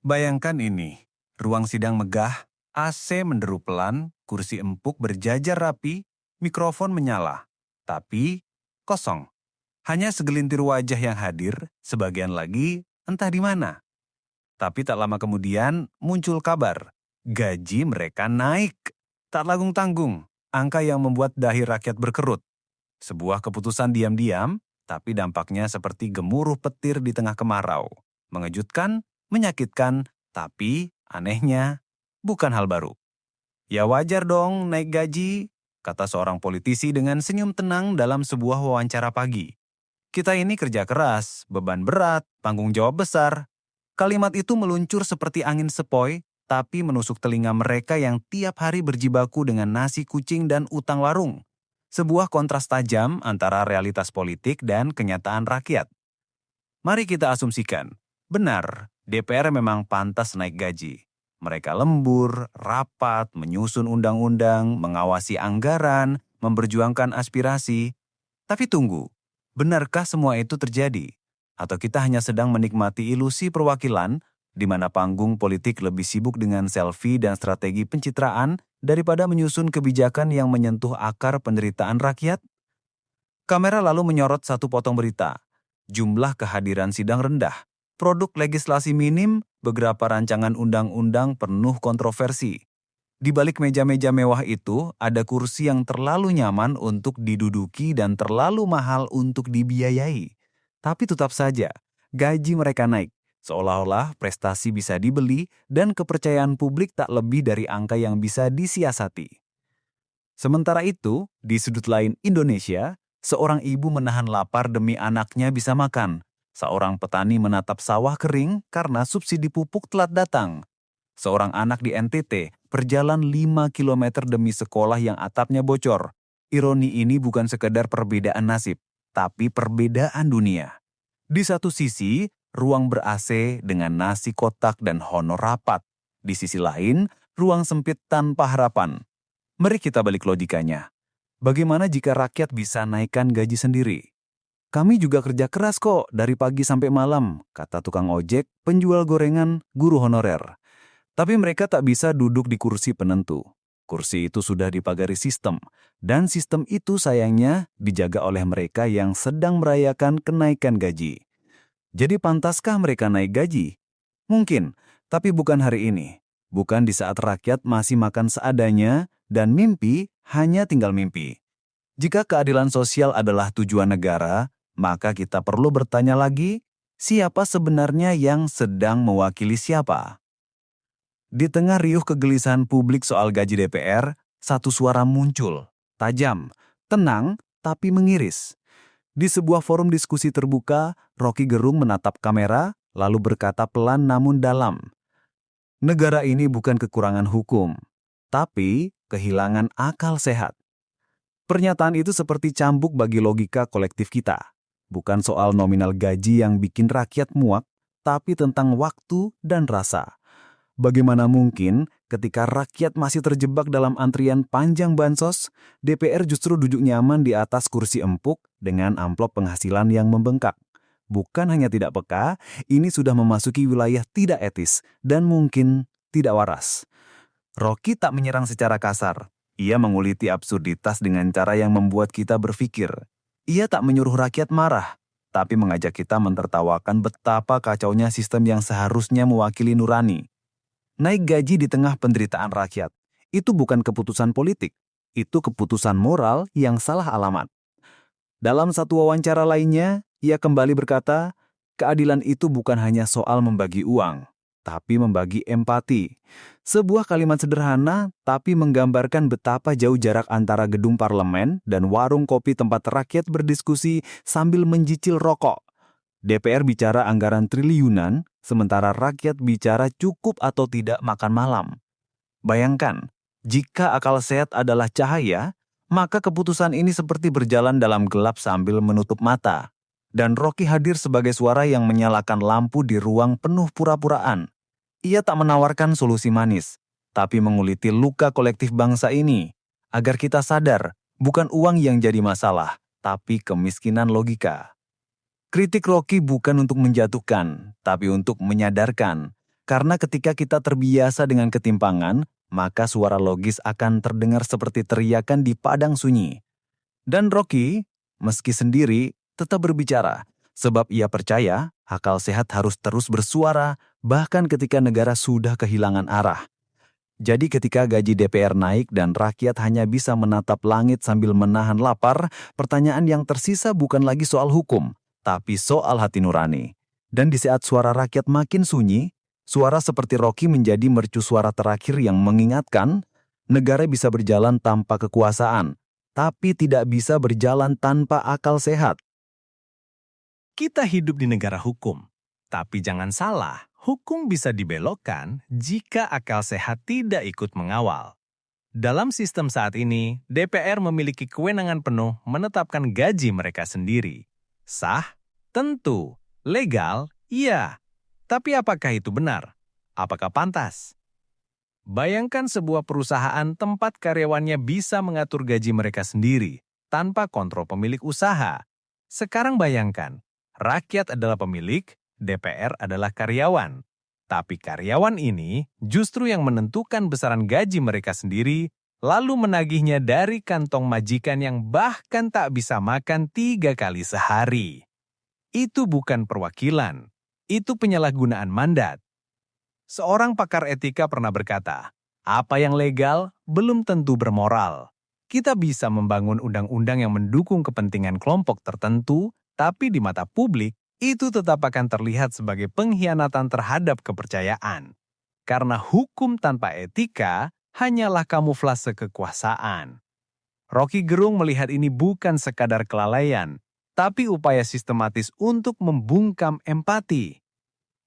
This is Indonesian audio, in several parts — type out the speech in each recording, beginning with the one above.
Bayangkan ini, ruang sidang megah, AC menderu pelan, kursi empuk berjajar rapi, mikrofon menyala. Tapi kosong. Hanya segelintir wajah yang hadir, sebagian lagi entah di mana. Tapi tak lama kemudian muncul kabar. Gaji mereka naik. Tak tanggung-tanggung, angka yang membuat dahi rakyat berkerut. Sebuah keputusan diam-diam, tapi dampaknya seperti gemuruh petir di tengah kemarau. Mengejutkan, menyakitkan, tapi anehnya bukan hal baru. Ya wajar dong naik gaji, kata seorang politisi dengan senyum tenang dalam sebuah wawancara pagi. Kita ini kerja keras, beban berat, tanggung jawab besar. Kalimat itu meluncur seperti angin sepoi, tapi menusuk telinga mereka yang tiap hari berjibaku dengan nasi kucing dan utang warung. Sebuah kontras tajam antara realitas politik dan kenyataan rakyat. Mari kita asumsikan, benar, DPR memang pantas naik gaji. Mereka lembur, rapat, menyusun undang-undang, mengawasi anggaran, memperjuangkan aspirasi. Tapi tunggu, benarkah semua itu terjadi? Atau kita hanya sedang menikmati ilusi perwakilan, di mana panggung politik lebih sibuk dengan selfie dan strategi pencitraan daripada menyusun kebijakan yang menyentuh akar penderitaan rakyat? Kamera lalu menyorot satu potong berita. Jumlah kehadiran sidang rendah, produk legislasi minim, beberapa rancangan undang-undang penuh kontroversi. Di balik meja-meja mewah itu, ada kursi yang terlalu nyaman untuk diduduki dan terlalu mahal untuk dibiayai. Tapi tetap saja, gaji mereka naik, seolah-olah prestasi bisa dibeli dan kepercayaan publik tak lebih dari angka yang bisa disiasati. Sementara itu, di sudut lain Indonesia, seorang ibu menahan lapar demi anaknya bisa makan. Seorang petani menatap sawah kering karena subsidi pupuk telat datang. Seorang anak di NTT berjalan 5 kilometer demi sekolah yang atapnya bocor. Ironi ini bukan sekedar perbedaan nasib, tapi perbedaan dunia. Di satu sisi, ruang ber-AC dengan nasi kotak dan honor rapat. Di sisi lain, ruang sempit tanpa harapan. Mari kita balik logikanya. Bagaimana jika rakyat bisa naikkan gaji sendiri? Kami juga kerja keras kok dari pagi sampai malam, kata tukang ojek, penjual gorengan, guru honorer. Tapi mereka tak bisa duduk di kursi penentu. Kursi itu sudah dipagari sistem, dan sistem itu sayangnya dijaga oleh mereka yang sedang merayakan kenaikan gaji. Jadi pantaskah mereka naik gaji? Mungkin, tapi bukan hari ini. Bukan di saat rakyat masih makan seadanya dan mimpi hanya tinggal mimpi. Jika keadilan sosial adalah tujuan negara, maka kita perlu bertanya lagi, siapa sebenarnya yang sedang mewakili siapa? Di tengah riuh kegelisahan publik soal gaji DPR, satu suara muncul, tajam, tenang, tapi mengiris. Di sebuah forum diskusi terbuka, Rocky Gerung menatap kamera, lalu berkata pelan namun dalam, negara ini bukan kekurangan hukum, tapi kehilangan akal sehat. Pernyataan itu seperti cambuk bagi logika kolektif kita. Bukan soal nominal gaji yang bikin rakyat muak, tapi tentang waktu dan rasa. Bagaimana mungkin ketika rakyat masih terjebak dalam antrian panjang bansos, DPR justru duduk nyaman di atas kursi empuk dengan amplop penghasilan yang membengkak. Bukan hanya tidak peka, ini sudah memasuki wilayah tidak etis dan mungkin tidak waras. Rocky tak menyerang secara kasar. Ia menguliti absurditas dengan cara yang membuat kita berpikir. Ia tak menyuruh rakyat marah, tapi mengajak kita mentertawakan betapa kacaunya sistem yang seharusnya mewakili nurani. Naik gaji di tengah penderitaan rakyat, itu bukan keputusan politik, itu keputusan moral yang salah alamat. Dalam satu wawancara lainnya, ia kembali berkata, keadilan itu bukan hanya soal membagi uang, tapi membagi empati. Sebuah kalimat sederhana, tapi menggambarkan betapa jauh jarak antara gedung parlemen dan warung kopi tempat rakyat berdiskusi sambil mencicil rokok. DPR bicara anggaran triliunan, sementara rakyat bicara cukup atau tidak makan malam. Bayangkan, jika akal sehat adalah cahaya, maka keputusan ini seperti berjalan dalam gelap sambil menutup mata. Dan Rocky hadir sebagai suara yang menyalakan lampu di ruang penuh pura-puraan. Ia tak menawarkan solusi manis, tapi menguliti luka kolektif bangsa ini, agar kita sadar bukan uang yang jadi masalah, tapi kemiskinan logika. Kritik Rocky bukan untuk menjatuhkan, tapi untuk menyadarkan. Karena ketika kita terbiasa dengan ketimpangan, maka suara logis akan terdengar seperti teriakan di padang sunyi. Dan Rocky, meski sendiri, tetap berbicara, sebab ia percaya akal sehat harus terus bersuara, bahkan ketika negara sudah kehilangan arah. Jadi ketika gaji DPR naik dan rakyat hanya bisa menatap langit sambil menahan lapar, pertanyaan yang tersisa bukan lagi soal hukum, tapi soal hati nurani. Dan di saat suara rakyat makin sunyi, suara seperti Rocky menjadi mercusuara terakhir yang mengingatkan, negara bisa berjalan tanpa kekuasaan, tapi tidak bisa berjalan tanpa akal sehat. Kita hidup di negara hukum, tapi jangan salah. Hukum bisa dibelokkan jika akal sehat tidak ikut mengawal. Dalam sistem saat ini, DPR memiliki kewenangan penuh menetapkan gaji mereka sendiri. Sah? Tentu. Legal? Iya. Tapi apakah itu benar? Apakah pantas? Bayangkan sebuah perusahaan tempat karyawannya bisa mengatur gaji mereka sendiri tanpa kontrol pemilik usaha. Sekarang bayangkan, rakyat adalah pemilik, DPR adalah karyawan. Tapi karyawan ini justru yang menentukan besaran gaji mereka sendiri, lalu menagihnya dari kantong majikan yang bahkan tak bisa makan 3 kali sehari. Itu bukan perwakilan, itu penyalahgunaan mandat. Seorang pakar etika pernah berkata, apa yang legal belum tentu bermoral. Kita bisa membangun undang-undang yang mendukung kepentingan kelompok tertentu, tapi di mata publik, itu tetap akan terlihat sebagai pengkhianatan terhadap kepercayaan. Karena hukum tanpa etika hanyalah kamuflase kekuasaan. Rocky Gerung melihat ini bukan sekadar kelalaian, tapi upaya sistematis untuk membungkam empati.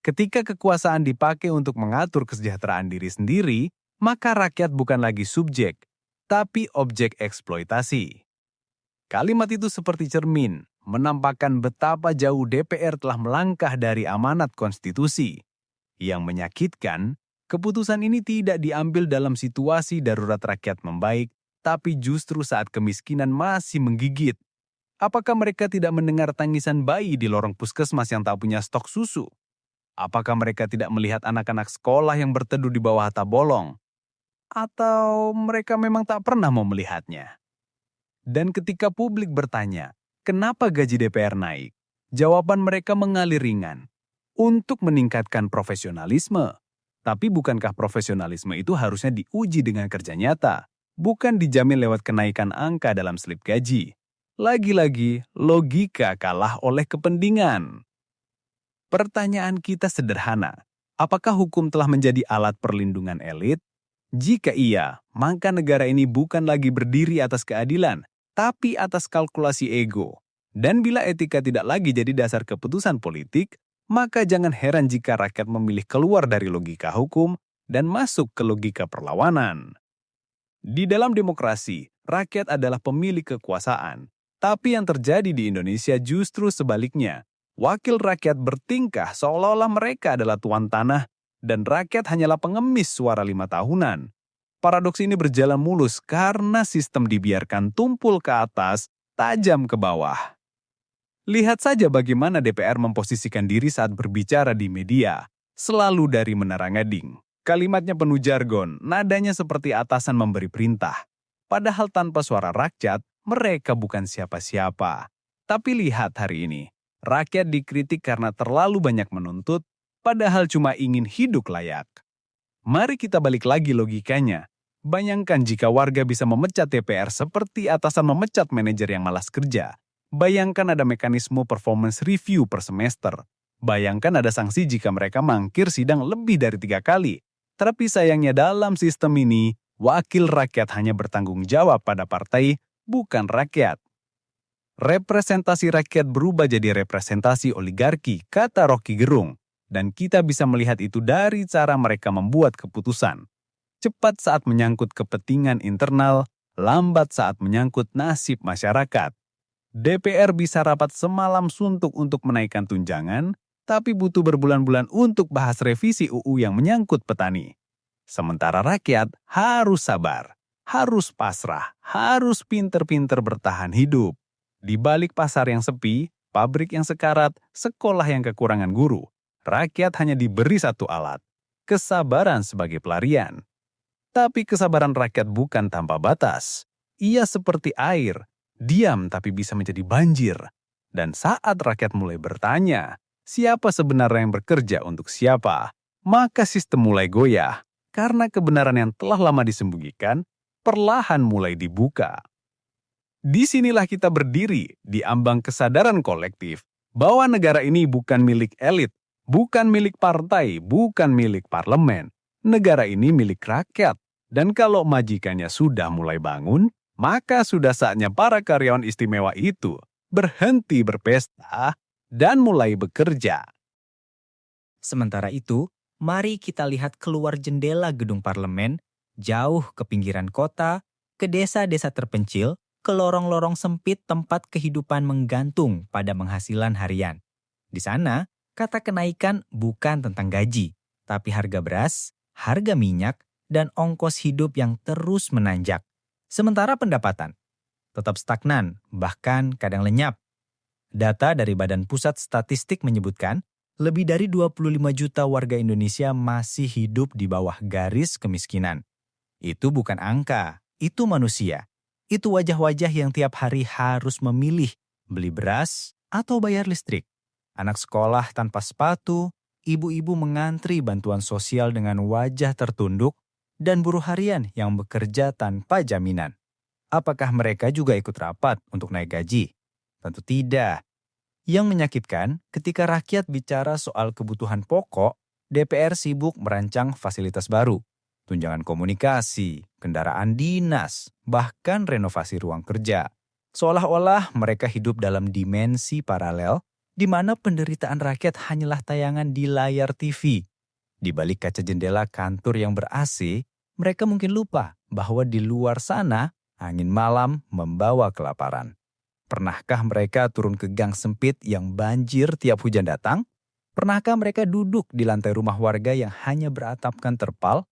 Ketika kekuasaan dipakai untuk mengatur kesejahteraan diri sendiri, maka rakyat bukan lagi subjek, tapi objek eksploitasi. Kalimat itu seperti cermin, menampakkan betapa jauh DPR telah melangkah dari amanat konstitusi. Yang menyakitkan, keputusan ini tidak diambil dalam situasi darurat rakyat membaik, tapi justru saat kemiskinan masih menggigit. Apakah mereka tidak mendengar tangisan bayi di lorong puskesmas yang tak punya stok susu? Apakah mereka tidak melihat anak-anak sekolah yang berteduh di bawah atap bolong? Atau mereka memang tak pernah mau melihatnya? Dan ketika publik bertanya, kenapa gaji DPR naik? Jawaban mereka mengalir ringan. Untuk meningkatkan profesionalisme. Tapi bukankah profesionalisme itu harusnya diuji dengan kerja nyata? Bukan dijamin lewat kenaikan angka dalam slip gaji. Lagi-lagi, logika kalah oleh kepentingan. Pertanyaan kita sederhana. Apakah hukum telah menjadi alat perlindungan elit? Jika iya, maka negara ini bukan lagi berdiri atas keadilan, tapi atas kalkulasi ego. Dan bila etika tidak lagi jadi dasar keputusan politik, maka jangan heran jika rakyat memilih keluar dari logika hukum dan masuk ke logika perlawanan. Di dalam demokrasi, rakyat adalah pemilik kekuasaan. Tapi yang terjadi di Indonesia justru sebaliknya. Wakil rakyat bertingkah seolah-olah mereka adalah tuan tanah dan rakyat hanyalah pengemis suara 5 tahunan. Paradoks ini berjalan mulus karena sistem dibiarkan tumpul ke atas, tajam ke bawah. Lihat saja bagaimana DPR memposisikan diri saat berbicara di media, selalu dari menara ngading. Kalimatnya penuh jargon, nadanya seperti atasan memberi perintah. Padahal tanpa suara rakyat, mereka bukan siapa-siapa. Tapi lihat hari ini, rakyat dikritik karena terlalu banyak menuntut, padahal cuma ingin hidup layak. Mari kita balik lagi logikanya. Bayangkan jika warga bisa memecat DPR seperti atasan memecat manajer yang malas kerja. Bayangkan ada mekanisme performance review per semester. Bayangkan ada sanksi jika mereka mangkir sidang lebih dari 3 kali. Tapi sayangnya dalam sistem ini, wakil rakyat hanya bertanggung jawab pada partai, bukan rakyat. Representasi rakyat berubah jadi representasi oligarki, kata Rocky Gerung. Dan kita bisa melihat itu dari cara mereka membuat keputusan. Cepat saat menyangkut kepentingan internal, lambat saat menyangkut nasib masyarakat. DPR bisa rapat semalam suntuk untuk menaikkan tunjangan, tapi butuh berbulan-bulan untuk bahas revisi UU yang menyangkut petani. Sementara rakyat harus sabar, harus pasrah, harus pinter-pinter bertahan hidup. Di balik pasar yang sepi, pabrik yang sekarat, sekolah yang kekurangan guru, rakyat hanya diberi satu alat, kesabaran sebagai pelarian. Tapi kesabaran rakyat bukan tanpa batas. Ia seperti air, diam tapi bisa menjadi banjir. Dan saat rakyat mulai bertanya, siapa sebenarnya yang bekerja untuk siapa, maka sistem mulai goyah. Karena kebenaran yang telah lama disembunyikan, perlahan mulai dibuka. Disinilah kita berdiri di ambang kesadaran kolektif bahwa negara ini bukan milik elit, bukan milik partai, bukan milik parlemen. Negara ini milik rakyat. Dan kalau majikannya sudah mulai bangun, maka sudah saatnya para karyawan istimewa itu berhenti berpesta dan mulai bekerja. Sementara itu, mari kita lihat keluar jendela gedung parlemen, jauh ke pinggiran kota, ke desa-desa terpencil, ke lorong-lorong sempit tempat kehidupan menggantung pada penghasilan harian. Di sana, kata kenaikan bukan tentang gaji, tapi harga beras, harga minyak, dan ongkos hidup yang terus menanjak. Sementara pendapatan tetap stagnan, bahkan kadang lenyap. Data dari Badan Pusat Statistik menyebutkan, lebih dari 25 juta warga Indonesia masih hidup di bawah garis kemiskinan. Itu bukan angka, itu manusia. Itu wajah-wajah yang tiap hari harus memilih beli beras atau bayar listrik. Anak sekolah tanpa sepatu, ibu-ibu mengantri bantuan sosial dengan wajah tertunduk, dan buruh harian yang bekerja tanpa jaminan. Apakah mereka juga ikut rapat untuk naik gaji? Tentu tidak. Yang menyakitkan, ketika rakyat bicara soal kebutuhan pokok, DPR sibuk merancang fasilitas baru, tunjangan komunikasi, kendaraan dinas, bahkan renovasi ruang kerja. Seolah-olah mereka hidup dalam dimensi paralel, di mana penderitaan rakyat hanyalah tayangan di layar TV. Di balik kaca jendela kantor yang ber-AC, mereka mungkin lupa bahwa di luar sana, angin malam membawa kelaparan. Pernahkah mereka turun ke gang sempit yang banjir tiap hujan datang? Pernahkah mereka duduk di lantai rumah warga yang hanya beratapkan terpal?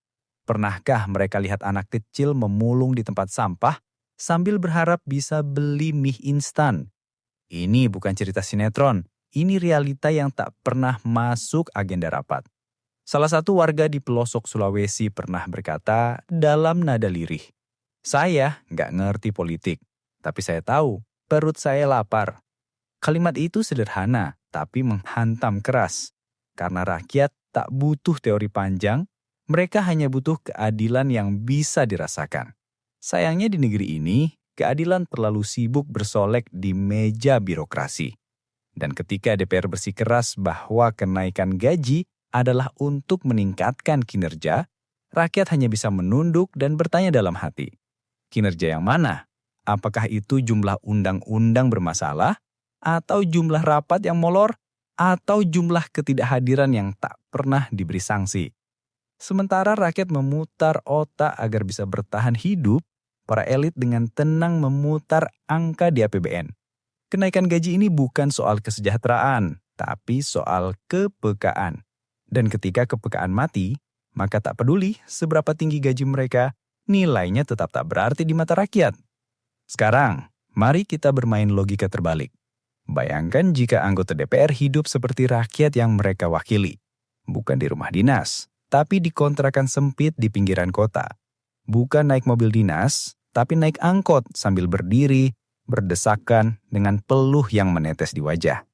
Pernahkah mereka lihat anak kecil memulung di tempat sampah sambil berharap bisa beli mie instan? Ini bukan cerita sinetron, ini realita yang tak pernah masuk agenda rapat. Salah satu warga di pelosok Sulawesi pernah berkata dalam nada lirih, "Saya nggak ngerti politik, tapi saya tahu perut saya lapar." Kalimat itu sederhana, tapi menghantam keras. Karena rakyat tak butuh teori panjang, mereka hanya butuh keadilan yang bisa dirasakan. Sayangnya di negeri ini, keadilan terlalu sibuk bersolek di meja birokrasi. Dan ketika DPR bersikeras bahwa kenaikan gaji adalah untuk meningkatkan kinerja, rakyat hanya bisa menunduk dan bertanya dalam hati, kinerja yang mana? Apakah itu jumlah undang-undang bermasalah, atau jumlah rapat yang molor, atau jumlah ketidakhadiran yang tak pernah diberi sanksi? Sementara rakyat memutar otak agar bisa bertahan hidup, para elit dengan tenang memutar angka di APBN. Kenaikan gaji ini bukan soal kesejahteraan, tapi soal kepekaan. Dan ketika kepekaan mati, maka tak peduli seberapa tinggi gaji mereka, nilainya tetap tak berarti di mata rakyat. Sekarang, mari kita bermain logika terbalik. Bayangkan jika anggota DPR hidup seperti rakyat yang mereka wakili. Bukan di rumah dinas, tapi di kontrakan sempit di pinggiran kota. Bukan naik mobil dinas, tapi naik angkot sambil berdiri, berdesakan dengan peluh yang menetes di wajah.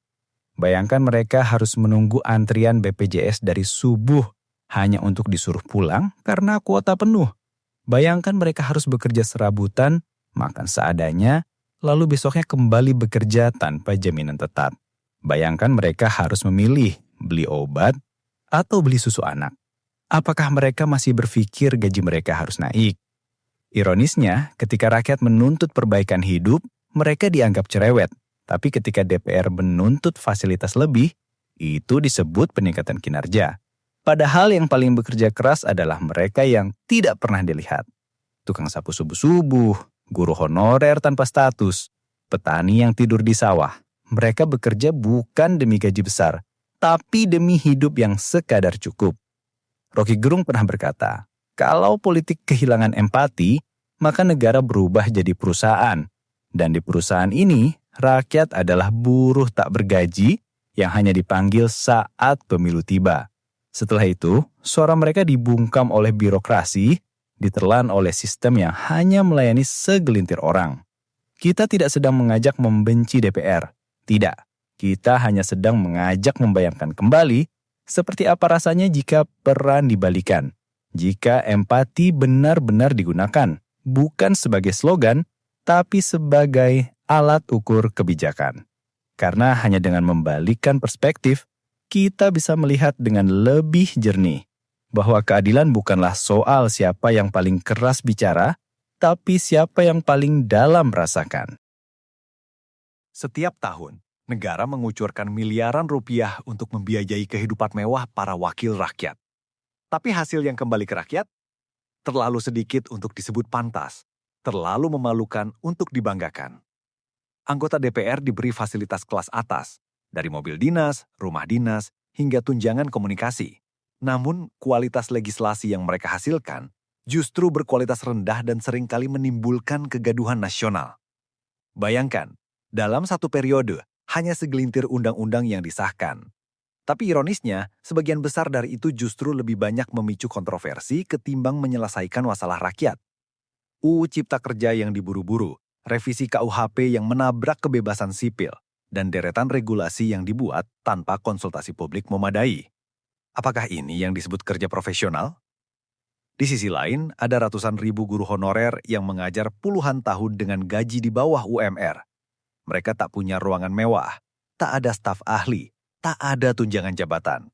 Bayangkan mereka harus menunggu antrian BPJS dari subuh hanya untuk disuruh pulang karena kuota penuh. Bayangkan mereka harus bekerja serabutan, makan seadanya, lalu besoknya kembali bekerja tanpa jaminan tetap. Bayangkan mereka harus memilih beli obat atau beli susu anak. Apakah mereka masih berpikir gaji mereka harus naik? Ironisnya, ketika rakyat menuntut perbaikan hidup, mereka dianggap cerewet. Tapi ketika DPR menuntut fasilitas lebih, itu disebut peningkatan kinerja. Padahal yang paling bekerja keras adalah mereka yang tidak pernah dilihat. Tukang sapu subuh-subuh, guru honorer tanpa status, petani yang tidur di sawah. Mereka bekerja bukan demi gaji besar, tapi demi hidup yang sekadar cukup. Rocky Gerung pernah berkata, kalau politik kehilangan empati, maka negara berubah jadi perusahaan. Dan di perusahaan ini, rakyat adalah buruh tak bergaji yang hanya dipanggil saat pemilu tiba. Setelah itu, suara mereka dibungkam oleh birokrasi, ditelan oleh sistem yang hanya melayani segelintir orang. Kita tidak sedang mengajak membenci DPR. Tidak, kita hanya sedang mengajak membayangkan kembali seperti apa rasanya jika peran dibalikan. Jika empati benar-benar digunakan, bukan sebagai slogan, tapi sebagai alat ukur kebijakan. Karena hanya dengan membalikkan perspektif, kita bisa melihat dengan lebih jernih bahwa keadilan bukanlah soal siapa yang paling keras bicara, tapi siapa yang paling dalam merasakan. Setiap tahun, negara mengucurkan miliaran rupiah untuk membiayai kehidupan mewah para wakil rakyat. Tapi hasil yang kembali ke rakyat terlalu sedikit untuk disebut pantas, terlalu memalukan untuk dibanggakan. Anggota DPR diberi fasilitas kelas atas, dari mobil dinas, rumah dinas, hingga tunjangan komunikasi. Namun, kualitas legislasi yang mereka hasilkan justru berkualitas rendah dan seringkali menimbulkan kegaduhan nasional. Bayangkan, dalam satu periode, hanya segelintir undang-undang yang disahkan. Tapi ironisnya, sebagian besar dari itu justru lebih banyak memicu kontroversi ketimbang menyelesaikan masalah rakyat. UU Cipta Kerja yang diburu-buru, revisi KUHP yang menabrak kebebasan sipil, dan deretan regulasi yang dibuat tanpa konsultasi publik memadai. Apakah ini yang disebut kerja profesional? Di sisi lain, ada ratusan ribu guru honorer yang mengajar puluhan tahun dengan gaji di bawah UMR. Mereka tak punya ruangan mewah, tak ada staf ahli, tak ada tunjangan jabatan.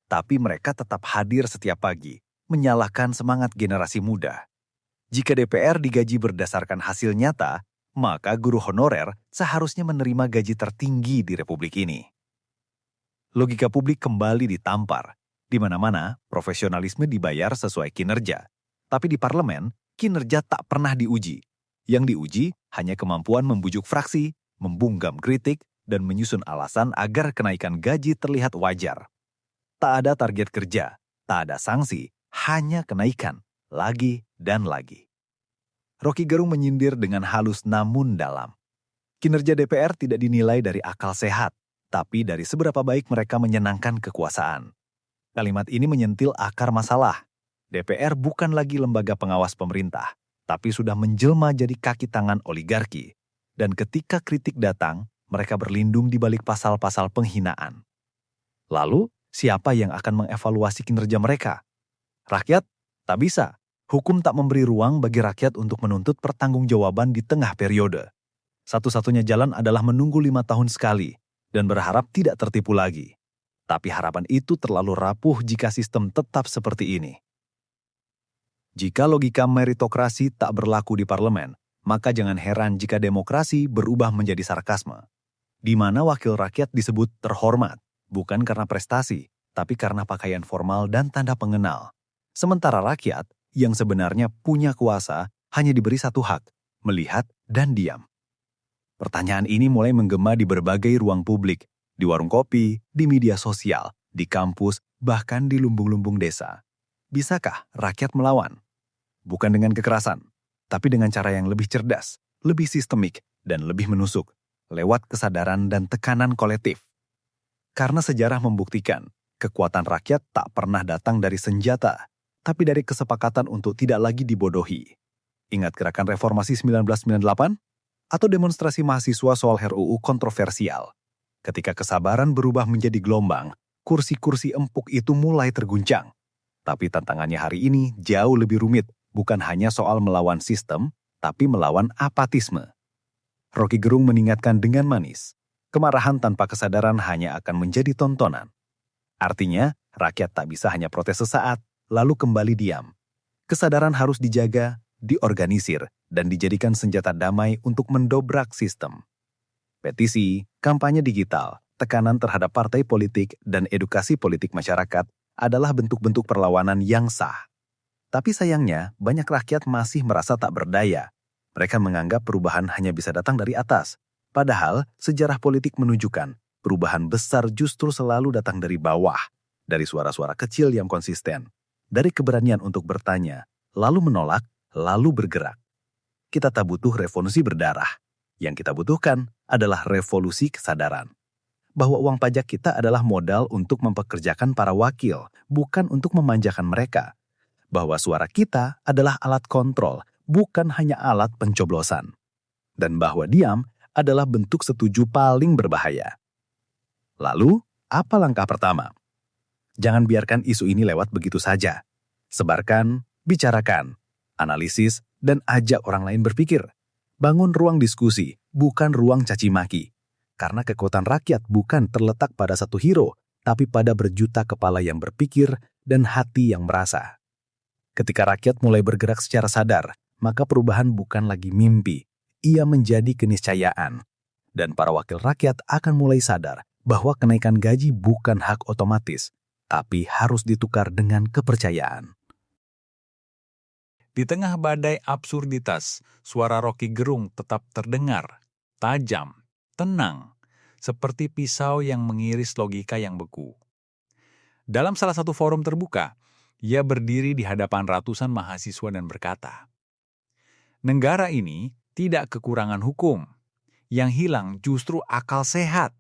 Tapi mereka tetap hadir setiap pagi, menyalakan semangat generasi muda. Jika DPR digaji berdasarkan hasil nyata, maka guru honorer seharusnya menerima gaji tertinggi di Republik ini. Logika publik kembali ditampar. Di mana-mana, profesionalisme dibayar sesuai kinerja. Tapi di parlemen, kinerja tak pernah diuji. Yang diuji hanya kemampuan membujuk fraksi, membungkam kritik, dan menyusun alasan agar kenaikan gaji terlihat wajar. Tak ada target kerja, tak ada sanksi, hanya kenaikan, lagi dan lagi. Rocky Gerung menyindir dengan halus namun dalam. Kinerja DPR tidak dinilai dari akal sehat, tapi dari seberapa baik mereka menyenangkan kekuasaan. Kalimat ini menyentil akar masalah. DPR bukan lagi lembaga pengawas pemerintah, tapi sudah menjelma jadi kaki tangan oligarki. Dan ketika kritik datang, mereka berlindung di balik pasal-pasal penghinaan. Lalu, siapa yang akan mengevaluasi kinerja mereka? Rakyat? Tak bisa. Hukum tak memberi ruang bagi rakyat untuk menuntut pertanggungjawaban di tengah periode. Satu-satunya jalan adalah menunggu 5 tahun sekali dan berharap tidak tertipu lagi. Tapi harapan itu terlalu rapuh jika sistem tetap seperti ini. Jika logika meritokrasi tak berlaku di parlemen, maka jangan heran jika demokrasi berubah menjadi sarkasme. Di mana wakil rakyat disebut terhormat, bukan karena prestasi, tapi karena pakaian formal dan tanda pengenal. Sementara rakyat, yang sebenarnya punya kuasa, hanya diberi satu hak, melihat dan diam. Pertanyaan ini mulai menggema di berbagai ruang publik, di warung kopi, di media sosial, di kampus, bahkan di lumbung-lumbung desa. Bisakah rakyat melawan? Bukan dengan kekerasan, tapi dengan cara yang lebih cerdas, lebih sistemik, dan lebih menusuk, lewat kesadaran dan tekanan kolektif. Karena sejarah membuktikan, kekuatan rakyat tak pernah datang dari senjata, tapi dari kesepakatan untuk tidak lagi dibodohi. Ingat gerakan reformasi 1998? Atau demonstrasi mahasiswa soal RUU kontroversial. Ketika kesabaran berubah menjadi gelombang, kursi-kursi empuk itu mulai terguncang. Tapi tantangannya hari ini jauh lebih rumit, bukan hanya soal melawan sistem, tapi melawan apatisme. Rocky Gerung mengingatkan dengan manis, kemarahan tanpa kesadaran hanya akan menjadi tontonan. Artinya, rakyat tak bisa hanya protes sesaat, lalu kembali diam. Kesadaran harus dijaga, diorganisir, dan dijadikan senjata damai untuk mendobrak sistem. Petisi, kampanye digital, tekanan terhadap partai politik, dan edukasi politik masyarakat adalah bentuk-bentuk perlawanan yang sah. Tapi sayangnya, banyak rakyat masih merasa tak berdaya. Mereka menganggap perubahan hanya bisa datang dari atas. Padahal, sejarah politik menunjukkan perubahan besar justru selalu datang dari bawah, dari suara-suara kecil yang konsisten, dari keberanian untuk bertanya, lalu menolak, lalu bergerak. Kita tak butuh revolusi berdarah. Yang kita butuhkan adalah revolusi kesadaran. bahwa uang pajak kita adalah modal untuk mempekerjakan para wakil, bukan untuk memanjakan mereka. Bahwa suara kita adalah alat kontrol, bukan hanya alat pencoblosan. Dan bahwa diam adalah bentuk setuju paling berbahaya. Lalu, apa langkah pertama? Jangan biarkan isu ini lewat begitu saja. Sebarkan, bicarakan, analisis, dan ajak orang lain berpikir. Bangun ruang diskusi, bukan ruang caci maki. Karena kekuatan rakyat bukan terletak pada satu hero, tapi pada berjuta kepala yang berpikir dan hati yang merasa. Ketika rakyat mulai bergerak secara sadar, maka perubahan bukan lagi mimpi, ia menjadi keniscayaan. Dan para wakil rakyat akan mulai sadar bahwa kenaikan gaji bukan hak otomatis, tapi harus ditukar dengan kepercayaan. Di tengah badai absurditas, suara Rocky Gerung tetap terdengar, tajam, tenang, seperti pisau yang mengiris logika yang beku. Dalam salah satu forum terbuka, ia berdiri di hadapan ratusan mahasiswa dan berkata, "Negara ini tidak kekurangan hukum. Yang hilang justru akal sehat.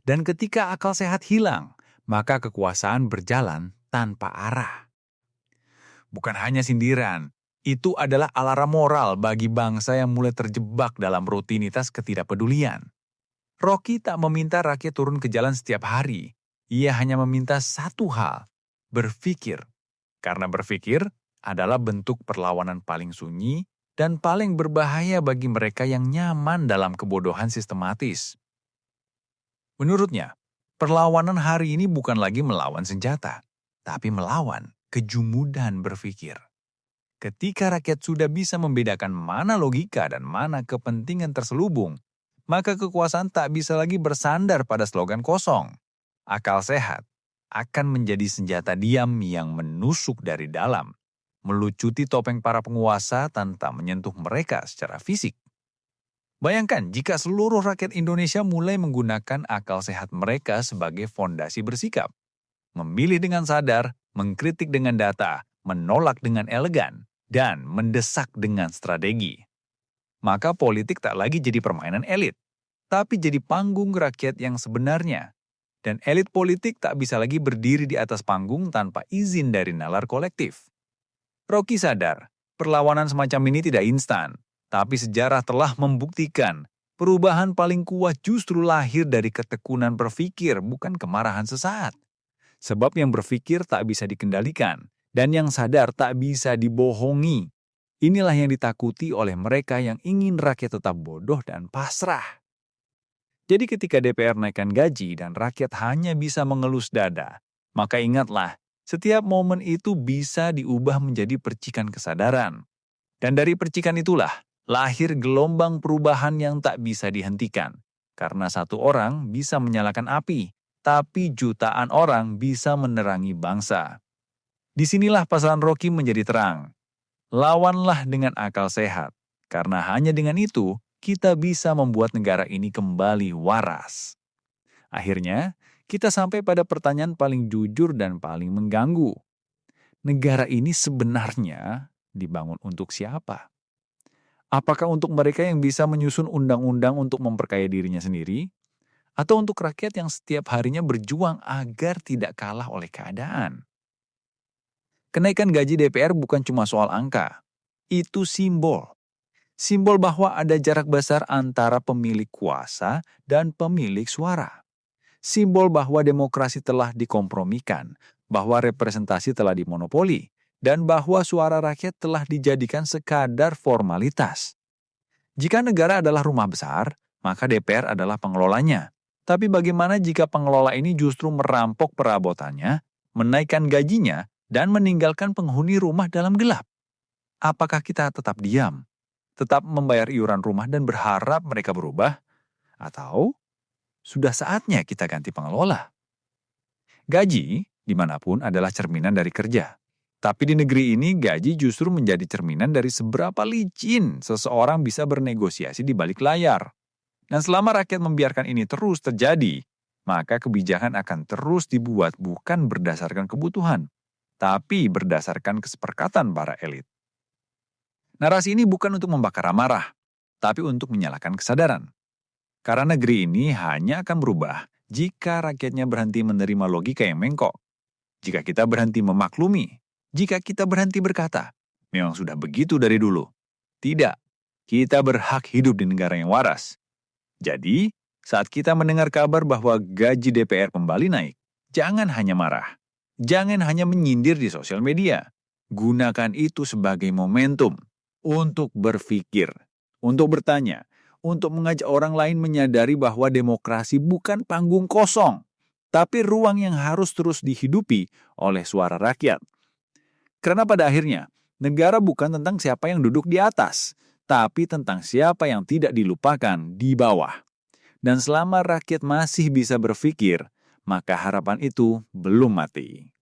Dan ketika akal sehat hilang, maka kekuasaan berjalan tanpa arah." Bukan hanya sindiran, itu adalah alarm moral bagi bangsa yang mulai terjebak dalam rutinitas ketidakpedulian. Rocky tak meminta rakyat turun ke jalan setiap hari. Ia hanya meminta satu hal, berpikir. Karena berpikir adalah bentuk perlawanan paling sunyi dan paling berbahaya bagi mereka yang nyaman dalam kebodohan sistematis. Menurutnya, perlawanan hari ini bukan lagi melawan senjata, tapi melawan kejumudan berpikir. Ketika rakyat sudah bisa membedakan mana logika dan mana kepentingan terselubung, maka kekuasaan tak bisa lagi bersandar pada slogan kosong. Akal sehat akan menjadi senjata diam yang menusuk dari dalam, melucuti topeng para penguasa tanpa menyentuh mereka secara fisik. Bayangkan jika seluruh rakyat Indonesia mulai menggunakan akal sehat mereka sebagai fondasi bersikap. Memilih dengan sadar, mengkritik dengan data, menolak dengan elegan, dan mendesak dengan strategi. Maka politik tak lagi jadi permainan elit, tapi jadi panggung rakyat yang sebenarnya. Dan elit politik tak bisa lagi berdiri di atas panggung tanpa izin dari nalar kolektif. Rocky sadar, perlawanan semacam ini tidak instan, tapi sejarah telah membuktikan perubahan paling kuat justru lahir dari ketekunan berpikir, bukan kemarahan sesaat. Sebab yang berpikir tak bisa dikendalikan, dan yang sadar tak bisa dibohongi. Inilah yang ditakuti oleh mereka yang ingin rakyat tetap bodoh dan pasrah. Jadi ketika DPR naikkan gaji dan rakyat hanya bisa mengelus dada, maka ingatlah, setiap momen itu bisa diubah menjadi percikan kesadaran. Dan dari percikan itulah, lahir gelombang perubahan yang tak bisa dihentikan. Karena satu orang bisa menyalakan api, tapi jutaan orang bisa menerangi bangsa. Disinilah pasaran Rocky menjadi terang. Lawanlah dengan akal sehat, karena hanya dengan itu kita bisa membuat negara ini kembali waras. Akhirnya, kita sampai pada pertanyaan paling jujur dan paling mengganggu. Negara ini sebenarnya dibangun untuk siapa? Apakah untuk mereka yang bisa menyusun undang-undang untuk memperkaya dirinya sendiri? Atau untuk rakyat yang setiap harinya berjuang agar tidak kalah oleh keadaan? Kenaikan gaji DPR bukan cuma soal angka, itu simbol. Simbol bahwa ada jarak besar antara pemilik kuasa dan pemilik suara. Simbol bahwa demokrasi telah dikompromikan, bahwa representasi telah dimonopoli, dan bahwa suara rakyat telah dijadikan sekadar formalitas. Jika negara adalah rumah besar, maka DPR adalah pengelolanya. Tapi bagaimana jika pengelola ini justru merampok perabotannya, menaikkan gajinya, dan meninggalkan penghuni rumah dalam gelap? Apakah kita tetap diam? Tetap membayar iuran rumah dan berharap mereka berubah? Atau sudah saatnya kita ganti pengelola? Gaji, dimanapun, adalah cerminan dari kerja. Tapi di negeri ini, gaji justru menjadi cerminan dari seberapa licin seseorang bisa bernegosiasi di balik layar. Dan selama rakyat membiarkan ini terus terjadi, maka kebijakan akan terus dibuat bukan berdasarkan kebutuhan, tapi berdasarkan kesepakatan para elit. Narasi ini bukan untuk membakar amarah, tapi untuk menyalakan kesadaran. Karena negeri ini hanya akan berubah jika rakyatnya berhenti menerima logika yang mengkok, jika kita berhenti memaklumi, jika kita berhenti berkata, memang sudah begitu dari dulu. Tidak, kita berhak hidup di negara yang waras. Jadi, saat kita mendengar kabar bahwa gaji DPR kembali naik, jangan hanya marah. Jangan hanya menyindir di sosial media. Gunakan itu sebagai momentum untuk berpikir, untuk bertanya, untuk mengajak orang lain menyadari bahwa demokrasi bukan panggung kosong, tapi ruang yang harus terus dihidupi oleh suara rakyat. Karena pada akhirnya, negara bukan tentang siapa yang duduk di atas, tapi tentang siapa yang tidak dilupakan di bawah. Dan selama rakyat masih bisa berpikir, maka harapan itu belum mati.